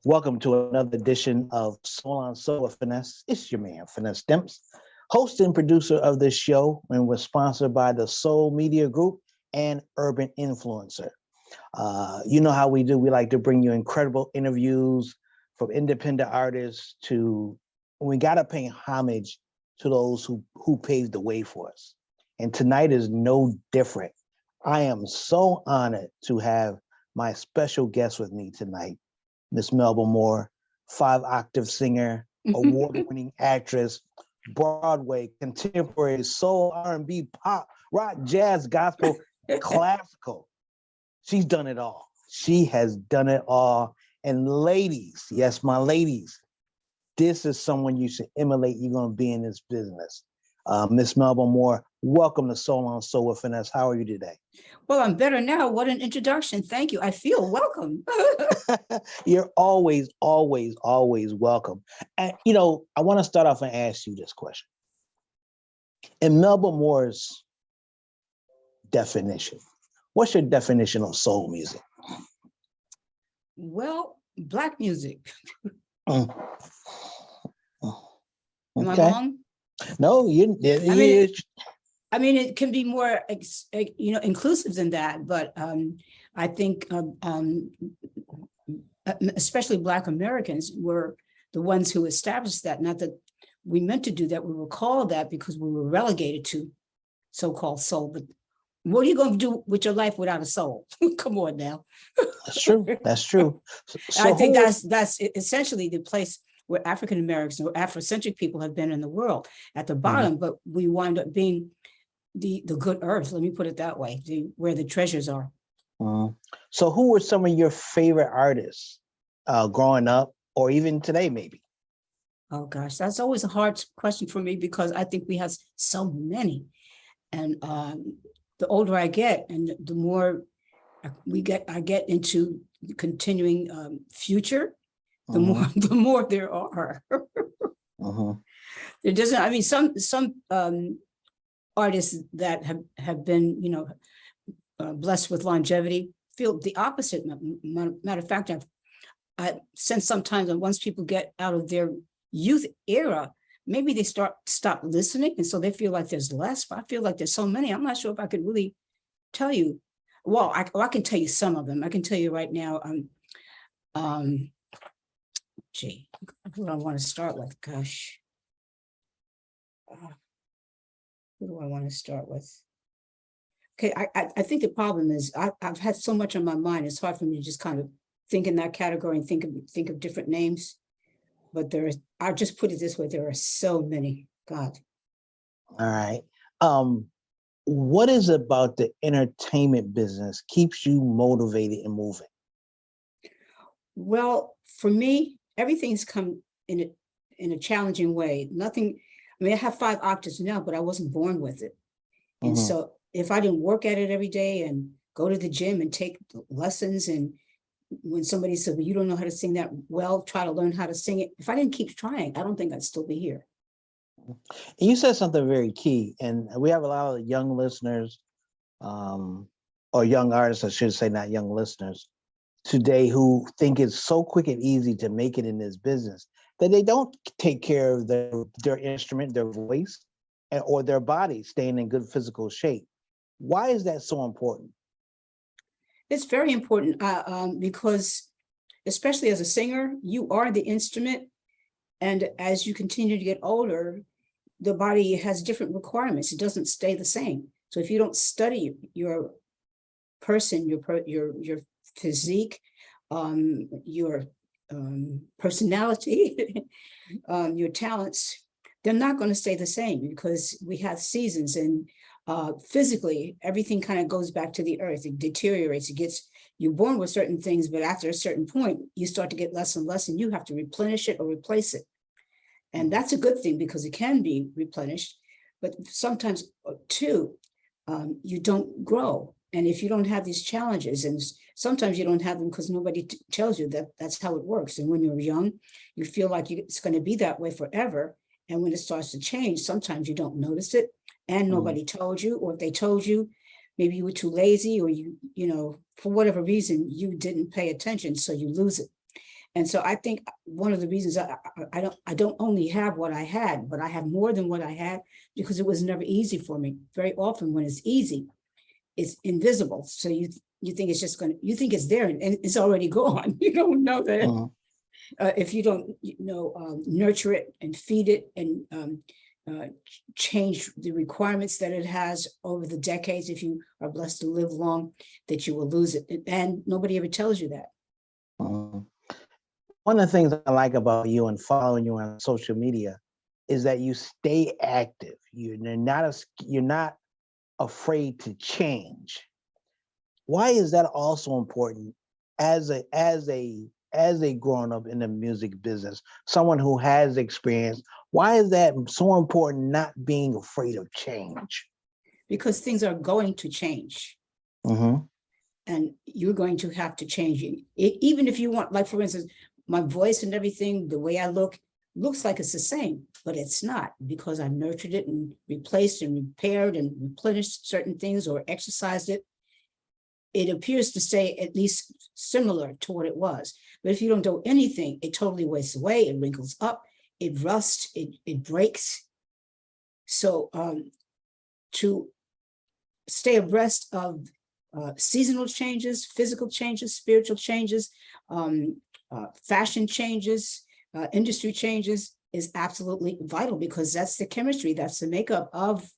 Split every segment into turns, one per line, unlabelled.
Welcome to another edition of Soul on Soul with Finesse. It's your man, Finesse Demps, host and producer of this show, and we're sponsored by the Soul Media Group and Urban Influencer. You know how we do. We like to bring you incredible interviews from independent artists to, we got to pay homage to those who paved the way for us. And tonight is no different. I am so honored to have my special guest with me tonight, Miss Melba Moore, 5-octave singer, award-winning actress, Broadway, contemporary, soul, R&B, pop, rock, jazz, gospel, classical. She's done it all. She has done it all. And ladies, yes, my ladies, this is someone you should emulate. You're going to be in this business. Miss Melba Moore, welcome to Soul on Soul with Finesse. How are you today?
Well, I'm better now. What an introduction. Thank you. I feel welcome.
You're always, always, always welcome. And, I want to start off and ask you this question. In Melba Moore's definition, what's your definition of soul music?
Well, Black music.
Okay.
Am I wrong?
No,
I mean, it can be more, inclusive than that. But I think, especially Black Americans were the ones who established that. Not that we meant to do that. We were called that because we were relegated to so-called soul. But what are you going to do with your life without a soul? Come on now.
That's true. That's true.
So I think that's essentially the place where African Americans or Afrocentric people have been in the world at the bottom, but we wind up being the good earth. Let me put it that way, where the treasures are.
So who were some of your favorite artists growing up or even today, maybe?
Oh gosh, that's always a hard question for me because I think we have so many. And the older I get and the more I get into continuing future, the more there are. There doesn't, I mean, some artists that have been, blessed with longevity feel the opposite. Matter of fact, I sense sometimes that once people get out of their youth era, maybe they stop listening, and so they feel like there's less. But I feel like there's so many. I'm not sure if I could really tell you. Well, I can tell you some of them. I can tell you right now. Gee, who do I want to start with? Gosh. Who do I want to start with? Okay, I think the problem is I've had so much on my mind. It's hard for me to just kind of think in that category and think of different names. But I'll just put it this way, there are so many. God.
All right. What is it about the entertainment business keeps you motivated and moving?
Well, for me, everything's come in a challenging way. Nothing, I mean, I have 5 octaves now, but I wasn't born with it. And so if I didn't work at it every day and go to the gym and take lessons, and when somebody said, well, you don't know how to sing that well, try to learn how to sing it. If I didn't keep trying, I don't think I'd still be here.
You said something very key, and we have a lot of young listeners, or young artists, I should say, not young listeners, today who think it's so quick and easy to make it in this business that they don't take care of their instrument, their voice, or their body staying in good physical shape. Why is that so important?
It's very important because, especially as a singer, you are the instrument. And as you continue to get older, the body has different requirements. It doesn't stay the same. So if you don't study your person, your physique, your personality, your talents, they're not going to stay the same because we have seasons, and physically everything kind of goes back to the earth. It deteriorates. You're born with certain things, but after a certain point, you start to get less and less, and you have to replenish it or replace it. And that's a good thing because it can be replenished, but sometimes too, you don't grow. And if you don't have these challenges, and sometimes you don't have them because nobody tells you that that's how it works. And when you're young, you feel like it's going to be that way forever. And when it starts to change, sometimes you don't notice it, and nobody told you, or if they told you, maybe you were too lazy, or you know, for whatever reason, you didn't pay attention, so you lose it. And so I think one of the reasons I don't only have what I had, but I have more than what I had because it was never easy for me. Very often when it's easy, it's invisible. So you think it's just you think it's there and it's already gone. You don't know that
Mhm.
if you don't, nurture it and feed it and change the requirements that it has over the decades, if you are blessed to live long, that you will lose it. And nobody ever tells you that.
Mhm. One of the things I like about you and following you on social media is that you stay active. You're not afraid to change. Why is that also important as a grown up in the music business, someone who has experience? Why is that so important? Not being afraid of change.
Because things are going to change.
Mm-hmm.
And you're going to have to change it. Even if you want, like for instance, my voice and everything, the way I looks like it's the same, but it's not, because I nurtured it and replaced and repaired and replenished certain things or exercised it. It appears to stay at least similar to what it was. But if you don't do anything, it totally wastes away, it wrinkles up, it rusts, it breaks. So to stay abreast of seasonal changes, physical changes, spiritual changes, fashion changes, industry changes is absolutely vital, because that's the chemistry, that's the makeup of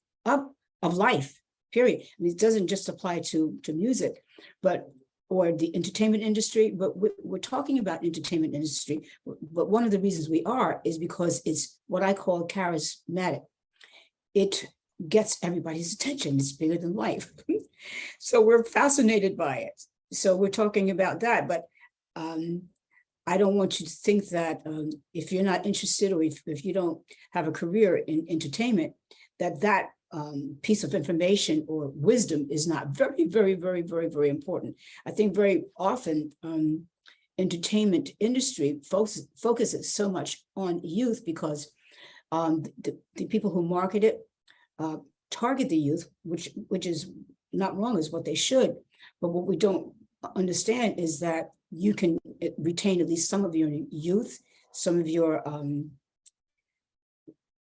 life, period. I mean, it doesn't just apply to music, but or the entertainment industry, but we're talking about entertainment industry. But one of the reasons we are is because it's what I call charismatic. It gets everybody's attention. It's bigger than life. So we're fascinated by it. So we're talking about that. But I don't want you to think that if you're not interested, or if you don't have a career in entertainment, that piece of information or wisdom is not very, very, very, very, very important. I think very often entertainment industry focuses so much on youth because the people who market it target the youth, which is not wrong, is what they should. But what we don't understand is that you can retain at least some of your youth, some of your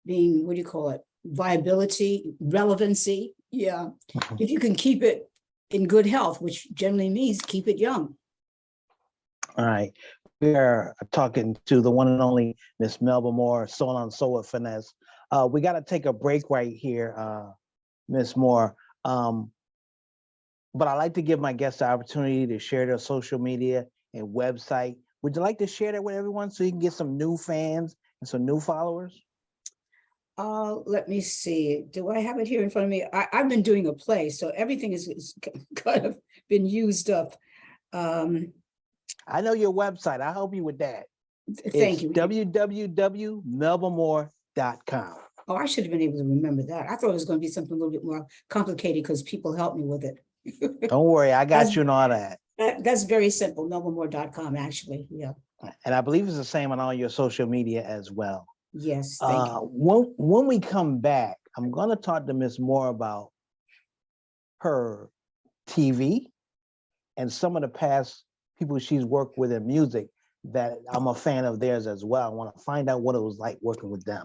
being, what do you call it, viability, relevancy. Yeah.
Mhm.
If you can keep it in good health, which generally means keep it young.
All right. We are talking to the one and only Miss Melba Moore, Soul on Soul with Finesse. We got to take a break right here, Miss Moore. But I like to give my guests the opportunity to share their social media and website. Would you like to share that with everyone so you can get some new fans and some new followers?
Let me see. Do I have it here in front of me? I've been doing a play, so everything is kind of been used up.
I know your website. I'll help you with that.
Thank
It's
you.
www.melbamore.com.
Oh, I should have been able to remember that. I thought it was going to be something a little bit more complicated because people helped me with it.
Don't worry, I got
That's-
you and all that.
That's very simple, melbamore.com, actually. Yeah.
And I believe it's the same on all your social media as well.
Yes, thank you.
When we come back, I'm going to talk to Miss Moore about her TV and some of the past people she's worked with in music that I'm a fan of theirs as well. I want to find out what it was like working with them.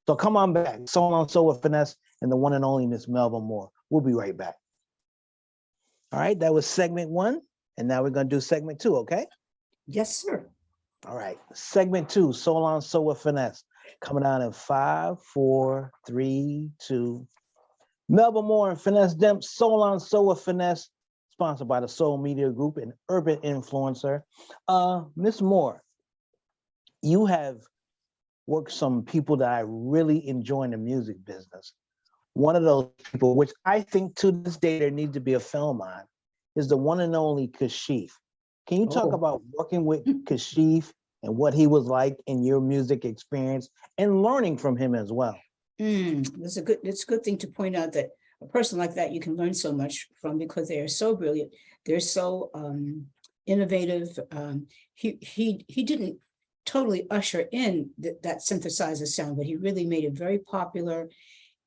So come on back. Soul on Soul with Finesse and the one and only Miss Melba Moore. We'll be right back. All right, that was segment 1. And now we're going to do segment 2, okay?
Yes, sir.
All right, segment 2, Soul on Soul with Finesse. Coming out in 5, 4, 3, 2. Melba Moore and Finesse Demps, Soul on Soul with Finesse, sponsored by the Soul Media Group and Urban Influencer. Miss Moore, you have worked some people that I really enjoy in the music business. One of those people, which I think to this day there needs to be a film on, is the one and only Kashif. Can you talk
Oh.
about working with Kashif and what he was like in your music experience and learning from him as well?
It's a good thing to point out that a person like that you can learn so much from, because they are so brilliant. They're so innovative. He didn't totally usher in that synthesizer sound, but he really made it very popular.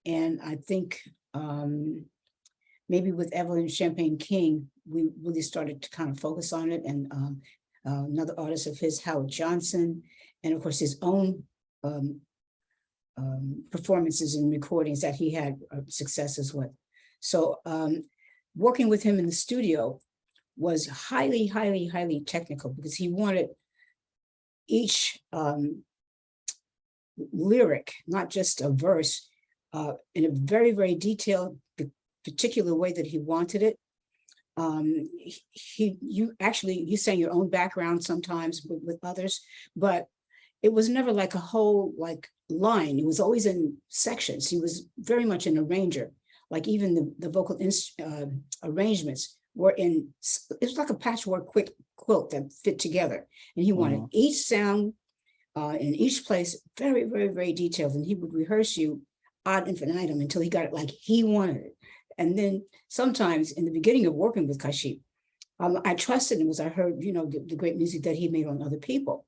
And I think maybe with Evelyn Champagne King, we really started to kind of focus on it. And another artist of his, Howard Johnson, and of course his own performances and recordings that he had successes with. So working with him in the studio was highly, highly, highly technical, because he wanted each lyric, not just a verse, in a very, very detailed, particular way that he wanted it. You sang your own background sometimes with others, but it was never like a whole line. It was always in sections. He was very much an arranger. Like even the vocal arrangements were in, it was like a patchwork quick quilt that fit together. And he wanted each sound in each place very, very, very detailed. And he would rehearse you ad infinitum until he got it like he wanted it. And then sometimes in the beginning of working with Kashif, I trusted him, because I heard, the great music that he made on other people,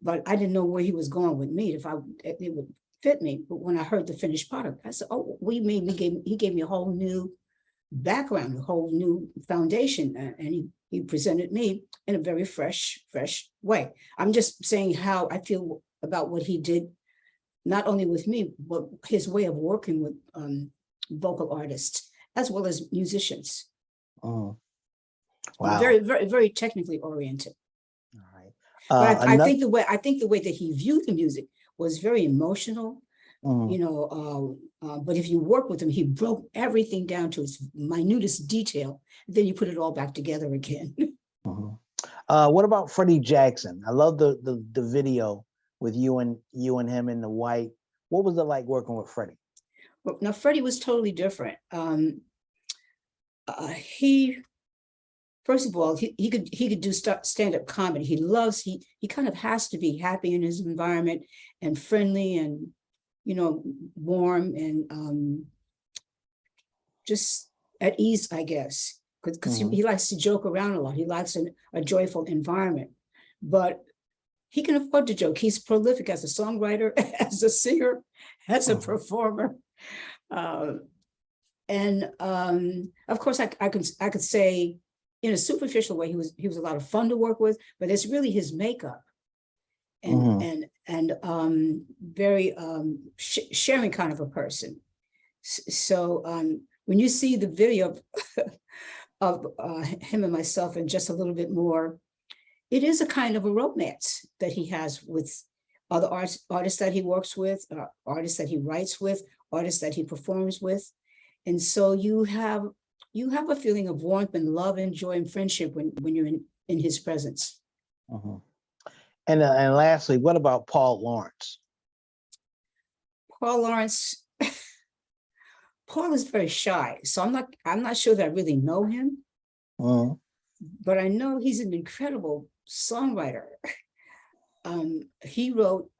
but I didn't know where he was going with me, if it would fit me. But when I heard the finished product, I said, "Oh, he gave me a whole new background, a whole new foundation," and he presented me in a very fresh way. I'm just saying how I feel about what he did, not only with me, but his way of working with vocal artists as well as musicians.
Oh, wow.
Very, very, very technically oriented.
All right.
But I think the way that he viewed the music was very emotional. But if you work with him, he broke everything down to its minutest detail. Then you put it all back together again.
What about Freddie Jackson? I love the video with you and him in the white. What was it like working with Freddie?
Well, now Freddie was totally different. First of all, he could do stand-up comedy. He kind of has to be happy in his environment and friendly and warm and just at ease, I guess, because he likes to joke around a lot. He likes a joyful environment, but he can afford to joke. He's prolific as a songwriter, as a singer, as a performer. And of course, I could say in a superficial way, he was a lot of fun to work with, but it's really his makeup and very sharing kind of a person. So when you see the video of him and myself and just a little bit more, it is a kind of a romance that he has with other artists that he works with, artists that he writes with, artists that he performs with. And so you have a feeling of warmth and love and joy and friendship when you're in his presence.
And lastly, what about Paul Lawrence?
Paul Lawrence, Paul is very shy, so I'm not sure that I really know him, but I know he's an incredible songwriter. He wrote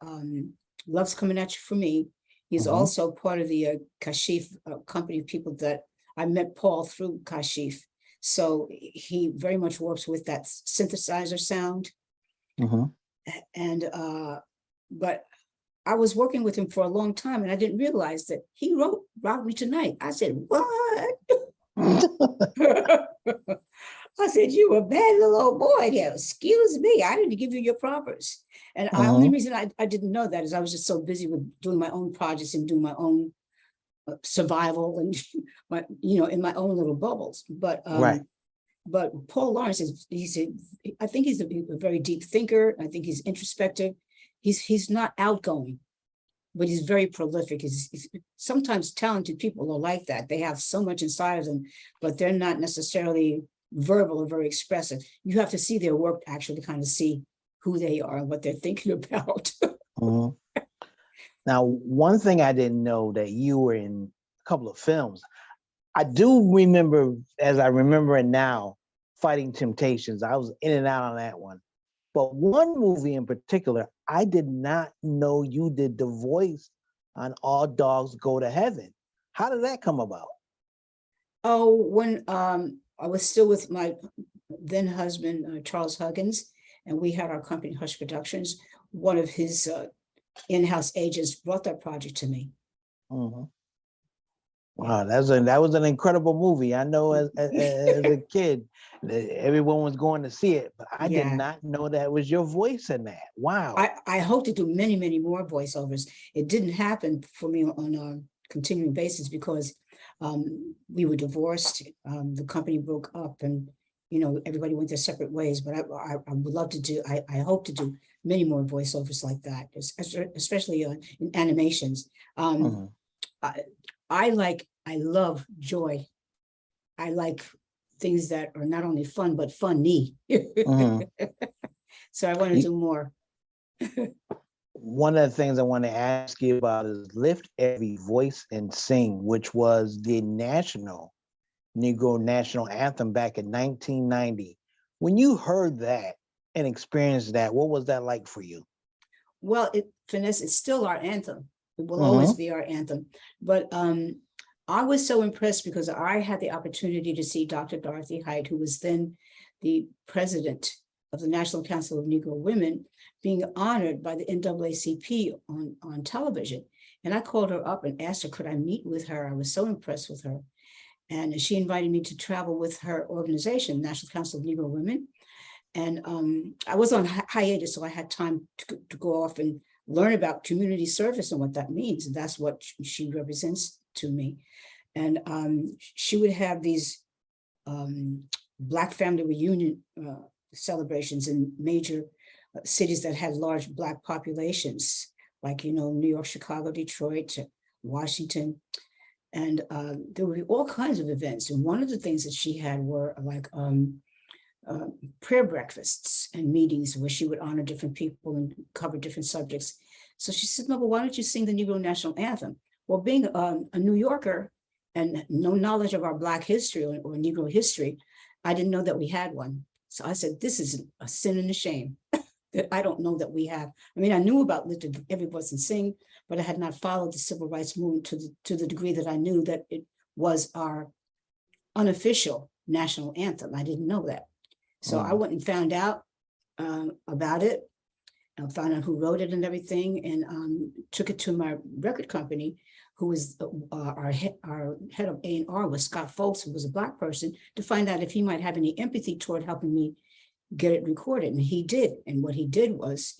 "Love's Coming at You for Me." He's also part of the Kashif company of people that I met Paul through Kashif. So he very much works with that synthesizer sound. And but I was working with him for a long time, and I didn't realize that he wrote "Rock Me Tonight." I said, "What?" I said, "You a bad little old boy there. Excuse me, I didn't give you your propers." And the only reason I didn't know that is I was just so busy with doing my own projects and doing my own survival and in my own little bubbles. But but Paul Lawrence I think he's a very deep thinker. I think he's introspective. He's not outgoing, but he's very prolific. He's sometimes talented people are like that. They have so much inside of them, but they're not necessarily verbal or very expressive. You have to see their work to actually kind of see who they are and what they're thinking about.
Now, one thing I didn't know, that you were in a couple of films. I do remember, as I remember it now, Fighting Temptations. I was in and out on that one. But one movie in particular, I did not know you did the voice on All Dogs Go to Heaven. How did that come about?
Oh, when I was still with my then husband, Charles Huggins, and we had our company, Hush Productions. One of his in-house agents brought that project to me.
Wow, that was an incredible movie. I know as a kid, everyone was going to see it, but I did
Yeah.
not know that was your voice in that. Wow.
I hope to do many, many more voiceovers. It didn't happen for me on a continuing basis because we were divorced. The company broke up, and everybody went their separate ways. But I would love to do. I hope to do many more voiceovers like that, especially in animations.
Mhm.
I love joy. I like things that are not only fun but funny.
Mhm.
So I want to
You-
do more.
One of the things I want to ask you about is Lift Every Voice and Sing, which was the Negro National Anthem back in 1990. When you heard that and experienced that, what was that like for you?
Well, Finesse, it's still our anthem. It will always
Mm-hmm.
be our anthem. But I was so impressed because I had the opportunity to see Dr. Dorothy Height, who was then the president of the National Council of Negro Women, being honored by the NAACP on television. And I called her up and asked her, could I meet with her? I was so impressed with her. And she invited me to travel with her organization, National Council of Negro Women. And I was on hiatus, so I had time to go off and learn about community service and what that means. And that's what she represents to me. And she would have these Black family reunion celebrations in major cities that had large Black populations, like, New York, Chicago, Detroit, Washington. And there would be all kinds of events. And one of the things that she had were like prayer breakfasts and meetings where she would honor different people and cover different subjects. So she said, no, but why don't you sing the Negro National Anthem? Well, being a New Yorker and no knowledge of our Black history or Negro history, I didn't know that we had one. So I said, this is a sin and a shame that I don't know that we have. I mean, I knew about Lift Every Voice and Sing, but I had not followed the civil rights movement to the degree that I knew that it was our unofficial national anthem. I didn't know that. So I went and found out about it. I found out who wrote it and everything, and took it to my record company, who was our head of A&R was Scott Folks, who was a Black person, to find out if he might have any empathy toward helping me get it recorded. And he did. And what he did was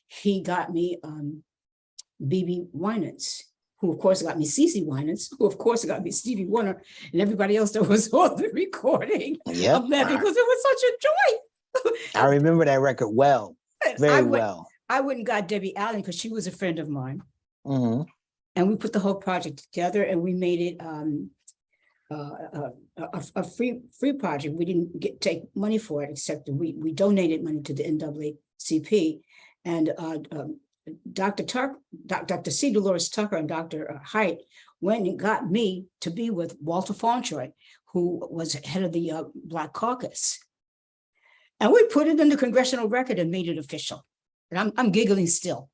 he got me BB Winans, who of course got me CeCe Winans, who of course got me Stevie Wonder, and everybody else that was on the recording
Yep.
of that, because it was such a joy.
I remember that record well, very well.
I went and got Debbie Allen because she was a friend of mine.
Mm-hmm.
And we put the whole project together, and we made it a free project. We didn't take money for it, except that we donated money to the NAACP. And Dr. C. Dolores Tucker and Dr. Height went and got me to be with Walter Fauntroy, who was head of the Black Caucus. And we put it in the congressional record and made it official. And I'm giggling still.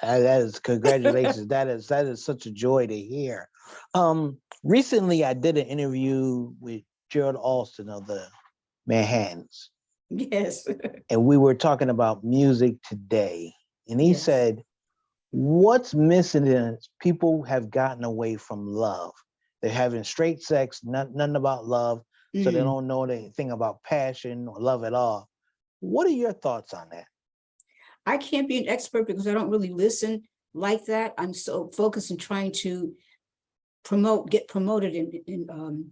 That is congratulations. that is such a joy to hear. Recently, I did an interview with Gerald Alston of the Manhattans.
Yes.
And we were talking about music today. And he said, what's missing is people have gotten away from love. They're having straight sex, nothing about love. So they don't know anything about passion or love at all. What are your thoughts on that?
I can't be an expert because I don't really listen like that. I'm so focused on trying to get promoted in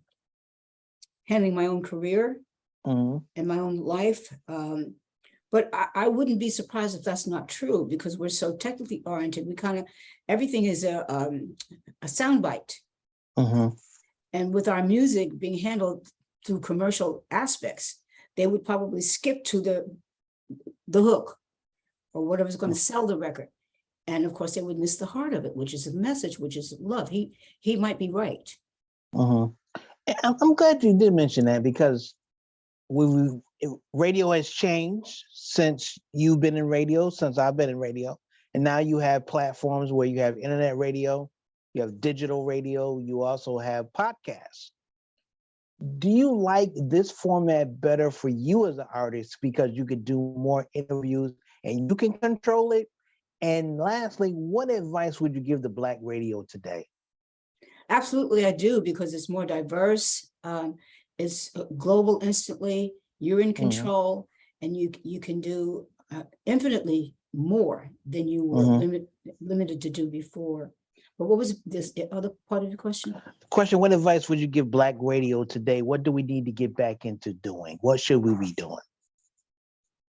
handling my own career and my own life. But I wouldn't be surprised if that's not true, because we're so technically oriented. We kind of, everything is a soundbite. And with our music being handled through commercial aspects, they would probably skip to the hook or whatever's going to sell the record. And of course, they would miss the heart of it, which is a message, which is love. He might be right.
I'm glad you did mention that, because radio has changed since you've been in radio, since I've been in radio. And now you have platforms where you have internet radio, you have digital radio, you also have podcasts. Do you like this format better for you as an artist because you could do more interviews and you can control it? And lastly, what advice would you give the Black radio today?
Absolutely, I do, because it's more diverse. It's global instantly. You're in
Mhm,
control, and you can do infinitely more than you were
mhm.
limited to do before. But what was this other part of the question?
Question: what advice would you give Black radio today? What do we need to get back into doing? What should we be doing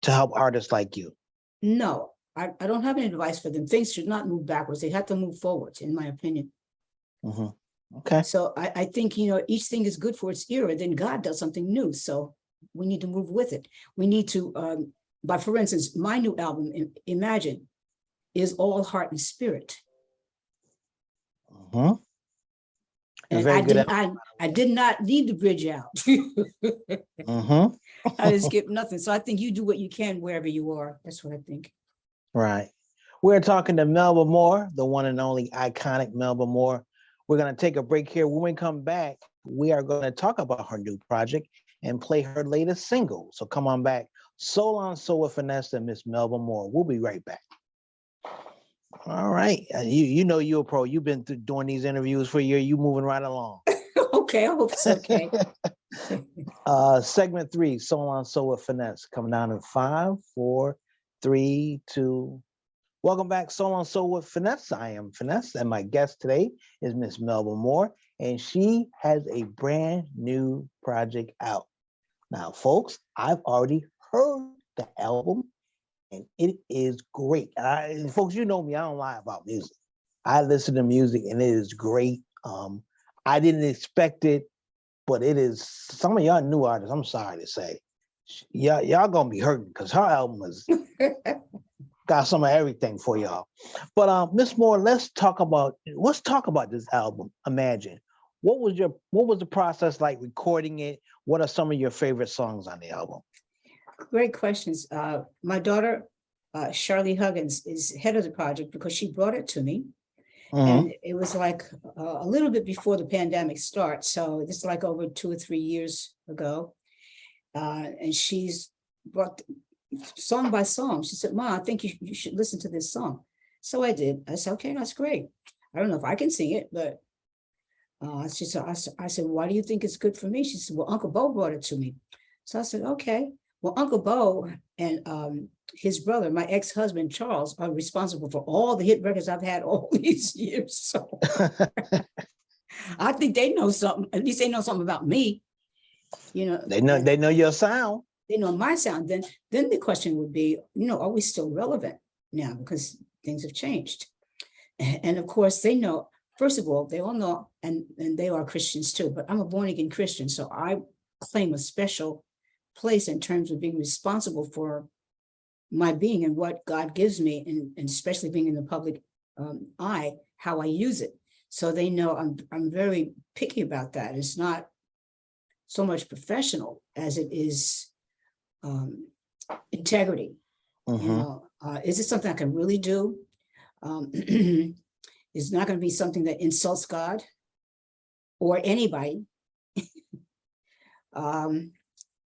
to help artists like you?
No, I don't have any advice for them. Things should not move backwards. They have to move forwards, in my opinion.
Mhm. Okay.
So I think, each thing is good for its era, then God does something new. So we need to move with it. We need to, for instance, my new album, Imagine, is all heart and spirit.
Mhm. A
And
very good album.
I did not leave the bridge out.
Mhm.
I didn't skip nothing. So I think you do what you can wherever you are. That's what I think.
Right. We're talking to Melba Moore, the one and only iconic Melba Moore. We're going to take a break here. When we come back, we are going to talk about her new project and play her latest single. So come on back. Soul on Soul with Finesse and Miss Melba Moore. We'll be right back. All right. You know you're a pro. You've been doing these interviews for a year. You moving right along.
Okay, I hope it's okay.
Segment 3, Soul on Soul with Finesse. Coming down in 5, 4, 3, 2. Welcome back, Soul on Soul with Finesse. I am Finesse, and my guest today is Miss Melba Moore, and she has a brand new project out. Now, folks, I've already heard the album, and it is great. Folks, you know me, I don't lie about music. I listen to music, and it is great. I didn't expect it, but it is. Some of y'all new artists, I'm sorry to say, y'all gonna be hurting because her album is got some of everything for y'all. But Miss Moore, let's talk about this album, Imagine. What was the process like recording it? What are some of your favorite songs on the album?
Great questions. My daughter, Charlie Huggins, is head of the project because she brought it to me.
Mm-hmm.
And it was like a little bit before the pandemic starts. So this is like over 2 or 3 years ago. And she's brought song by song. She said, "Ma, I think you should listen to this song." So I did. I said, "Okay, that's great. I don't know if I can sing it, but she said, I said, why do you think it's good for me?" She said, "Well, Uncle Bo brought it to me." So I said, "Okay." Well, Uncle Bo and his brother, my ex-husband, Charles, are responsible for all the hit records I've had all these years. So I think they know something. At least they know something about me.
They know your sound.
They know my sound. Then the question would be, are we still relevant now? Because things have changed. And of course, they know, first of all, they all know, and they are Christians too, but I'm a born again Christian. So I claim a special place in terms of being responsible for my being and what God gives me, and especially being in the public eye, how I use it. So they know I'm very picky about that. It's not so much professional as it is integrity.
Mm-hmm.
Is it something I can really do? It's not going to be something that insults God or anybody.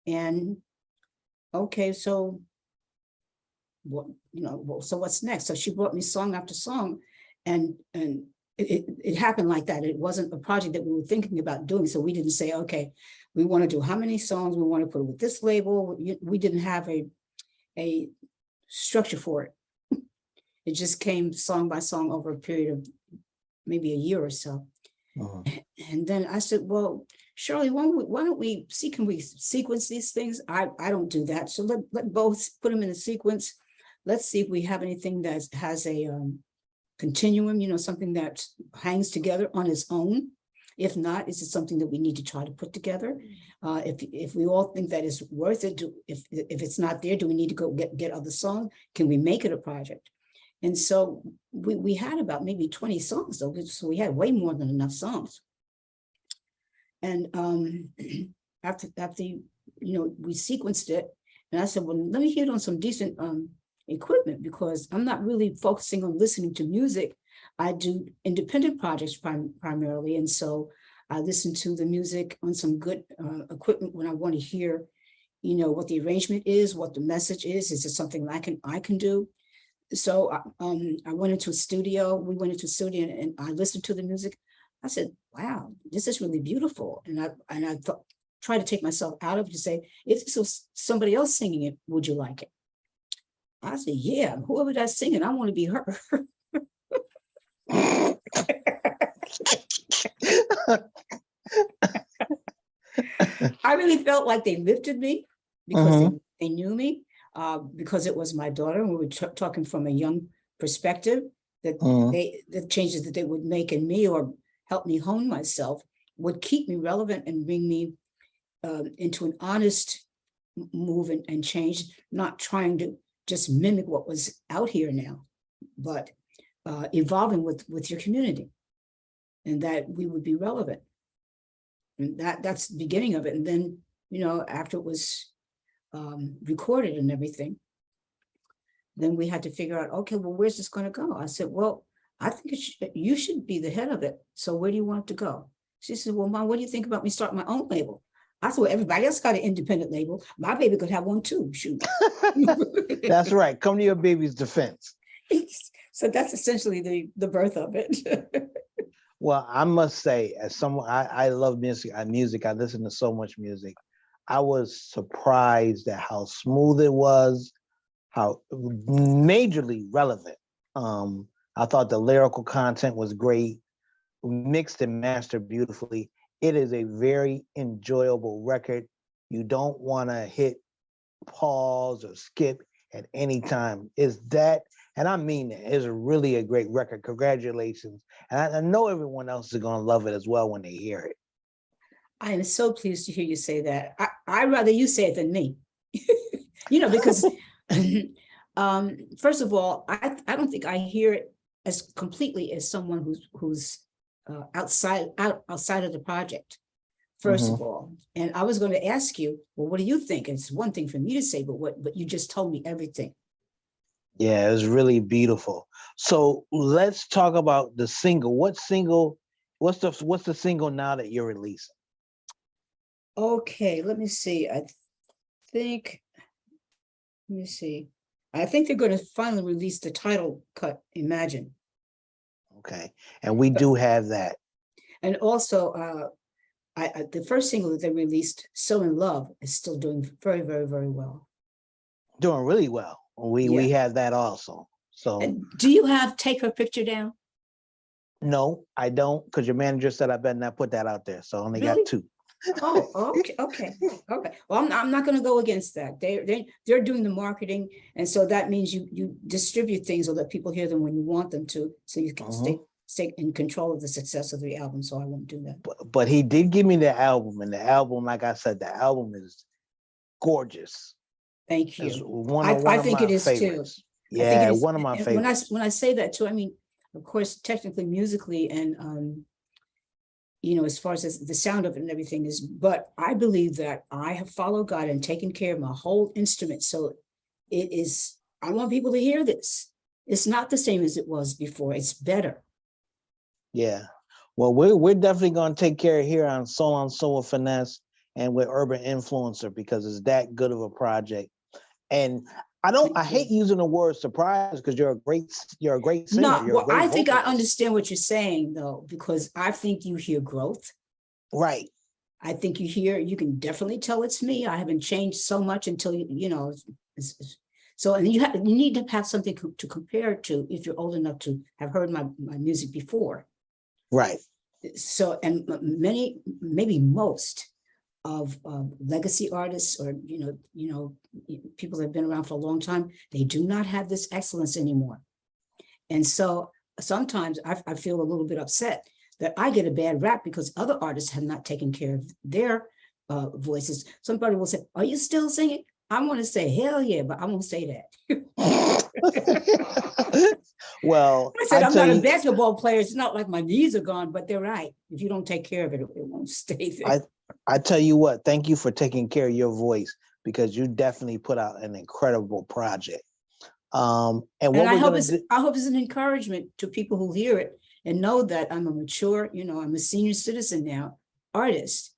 And okay, so what, so what's next? So she brought me song after song, and it happened like that. It wasn't a project that we were thinking about doing. So we didn't say, okay, we want to do how many songs we want to put with this label. We didn't have a structure for it. It just came song by song over a period of maybe a year or so. Mm-hmm. And then I said, well, Shirley, why don't we see, can we sequence these things? I don't do that. So let both put them in a sequence. Let's see if we have anything that has a continuum, something that hangs together on its own. If not, is it something that we need to try to put together? If we all think that it's worth it, if it's not there, do we need to go get other songs? Can we make it a project? And so we had about maybe 20 songs, though, so we had way more than enough songs. And after we sequenced it, and I said, well, let me hit on some decent equipment, because I'm not really focusing on listening to music. I do independent projects primarily, and so I listen to the music on some good equipment when I want to hear, what the arrangement is, what the message is. Is it something I can do? So I went into a studio. We went into a studio, and I listened to the music. I said, wow, this is really beautiful. And I thought, try to take myself out of it to say, if this was somebody else singing it, would you like it? I said, yeah, whoever that's singing, I want to be her. I really felt like they lifted me because they knew me, because it was my daughter. And we were talking from a young perspective that the changes that they would make in me or help me hone myself would keep me relevant and bring me into an honest move and change, not trying to just mimic what was out here now, but evolving with your community, and that we would be relevant. And that's the beginning of it. And then, after it was recorded and everything, then we had to figure out, okay, well, where's this going to go? I said, well, I think you should be the head of it. So where do you want it to go? She said, well, Mom, what do you think about me starting my own label? I said, well, everybody else got an independent label. My baby could have one too. Shoot.
That's right. Come to your baby's defense.
So that's essentially the birth of it.
Well, I must say, as someone, I love music. I listen to so much music. I was surprised at how smooth it was, how majorly relevant. I thought the lyrical content was great, mixed and mastered beautifully. It is a very enjoyable record. You don't want to hit pause or skip at any time. Is that, and I mean that, it's really a great record. Congratulations. And I know everyone else is going to love it as well when they hear it.
I am so pleased to hear you say that. I'd rather you say it than me, because first of all, I don't think I hear it as completely as someone who's outside of the project, first of all. And I was going to ask you, well, what do you think? It's one thing for me to say, but you just told me everything.
Yeah, it was really beautiful. So let's talk about the single. What's the single now that you're releasing?
Okay, let me see. I think they're going to finally release the title cut, Imagine.
Okay, and we do have that.
And also, the first single that they released, So in Love, is still doing very, very, very well.
Doing really well. We have that also. So,
and do you have Take Her Picture Down?
No, I don't, because your manager said I better not put that out there. So I only got 2.
Oh, okay. Well, I'm not going to go against that. They're doing the marketing, and so that means you distribute things so that people hear them when you want them to, so you can stay in control of the success of the album. So I won't do that.
But he did give me the album, and the album, like I said, the album is gorgeous.
Thank you.
I think it is
favorites.
Too. Yeah, one of my
and
favorites.
When I say that too, I mean, of course, technically, musically, and as far as the sound of it and everything is, but I believe that I have followed God and taken care of my whole instrument. So it is, I want people to hear this. It's not the same as it was before. It's better.
Yeah. Well, we're definitely going to take care of here on Soul with Finesse and with Urban Influencer, because it's that good of a project. And I hate using the word surprise, because you're a great singer.
No, I think I understand what you're saying though, because I think you hear growth.
Right.
I think you can definitely tell it's me. I haven't changed so much until so, and you need to have something to compare it to if you're old enough to have heard my music before.
Right.
So, and many, maybe most of legacy artists, or people that have been around for a long time, they do not have this excellence anymore. And so sometimes I feel a little bit upset that I get a bad rap because other artists have not taken care of their voices. Somebody will say, are you still singing? I want to say, hell yeah, but I won't say that.
Well,
I said, I'm not a basketball player. It's not like my knees are gone, but they're right. If you don't take care of it, it won't stay there.
I tell you what, thank you for taking care of your voice, because you definitely put out an incredible project. And I
hope it's an encouragement to people who hear it and know that I'm a mature, I'm a senior citizen now, artist,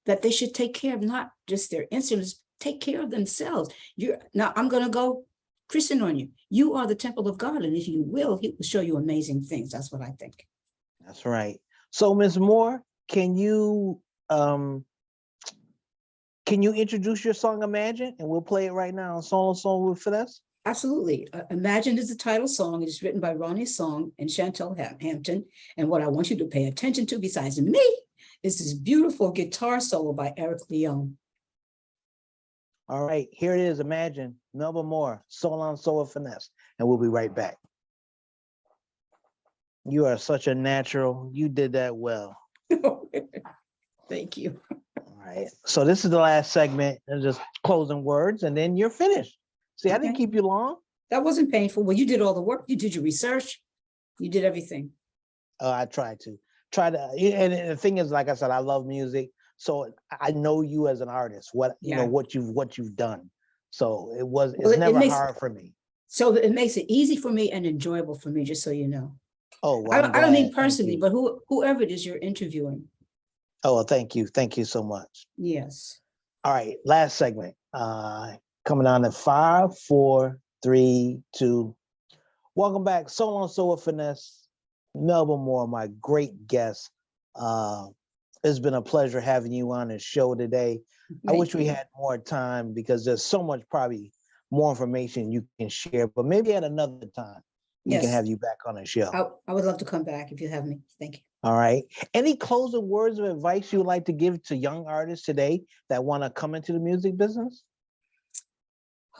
that they should take care of not just their instruments, take care of themselves. Now I'm going to go Christian on you. You are the temple of God, and if you will, he will show you amazing things. That's what I think.
That's right. So, Ms. Moore, can you introduce your song Imagine? And we'll play it right now on Soul on Soul with Finesse.
Absolutely. Imagine is the title song. It is written by Ronnie Song and Chantel Hampton. And what I want you to pay attention to, besides me, is this beautiful guitar solo by Eric Leone.
All right, here it is. Imagine, Melba Moore, Soul on Soul with Finesse. And we'll be right back. You are such a natural. You did that well.
Thank you.
All right. So this is the last segment, and just closing words, and then you're finished. See, I didn't
Okay.
keep you long.
That wasn't painful. Well, you did all the work. You did your research. You did everything.
I tried to. And the thing is, like I said, I love music, so I know you as an artist. What you know,
Yeah.
what you've done. So it's
Well, it
never
makes-
hard for me.
So it makes it easy for me and enjoyable for me, just so you know.
Oh, well, I'm
I don't mean
glad. Thank
personally,
you.
but whoever it is you're interviewing.
Oh, well, thank you. Thank you so much.
Yes.
All right, last segment. Coming on at 5, 4, 3, 2. Welcome back, Soul on Soul with Finesse. Melba Moore, my great guest. It's been a pleasure having you on the show today. I wish we had more time because there's so much, probably more information you can share, but maybe at another time we can
Yes.
have you back on the show.
I would love to come back if you have me. Thank you.
All right. Any closing words of advice you would like to give to young artists today that want to come into the music business?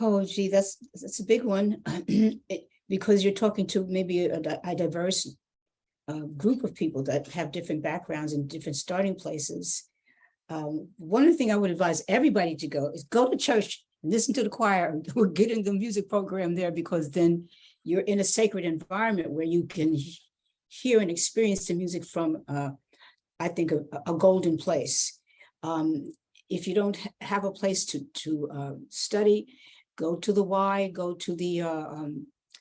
Oh, gee, that's a big one. Because you're talking to maybe a diverse group of people that have different backgrounds and different starting places. One of the things I would advise everybody to go is go to church and listen to the choir or get in the music program there, because then you're in a sacred environment where you can hear and experience the music from, I think, a golden place. If you don't have a place to study, go to the Y, go to the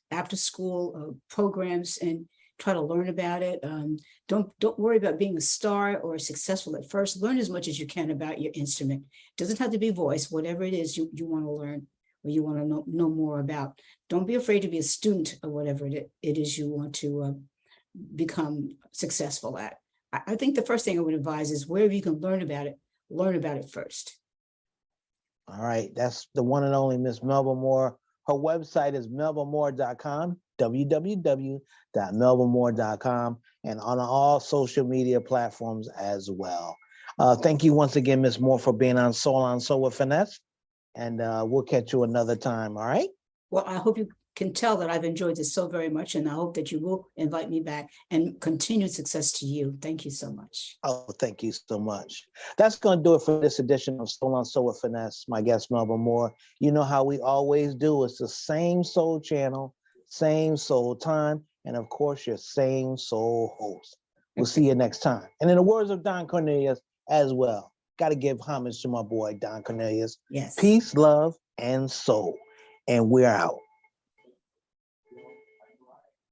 after school programs and try to learn about it. Don't worry about being a star or successful at first. Learn as much as you can about your instrument. It doesn't have to be voice, whatever it is you want to learn or you want to know more about. Don't be afraid to be a student of whatever it is you want to become successful at. I think the first thing I would advise is wherever you can learn about it first.
All right, that's the one and only Miss Melba Moore. Her website is melbamoore.com, www.melbamoore.com, and on all social media platforms as well. Thank you once again, Miss Moore, for being on Soul with Finesse, and we'll catch you another time, all right?
Well, I hope you can tell that I've enjoyed this so very much, and I hope that you will invite me back, and continued success to you. Thank you so much.
Oh, thank you so much. That's going to do it for this edition of Soul on Soul with Finesse. My guest, Melba Moore. You know how we always do. It's the same soul channel, same soul time, and of course, your same soul host. We'll see you next time. And in the words of Don Cornelius as well, got to give homage to my boy, Don Cornelius.
Yes.
Peace, love, and soul. And we're out.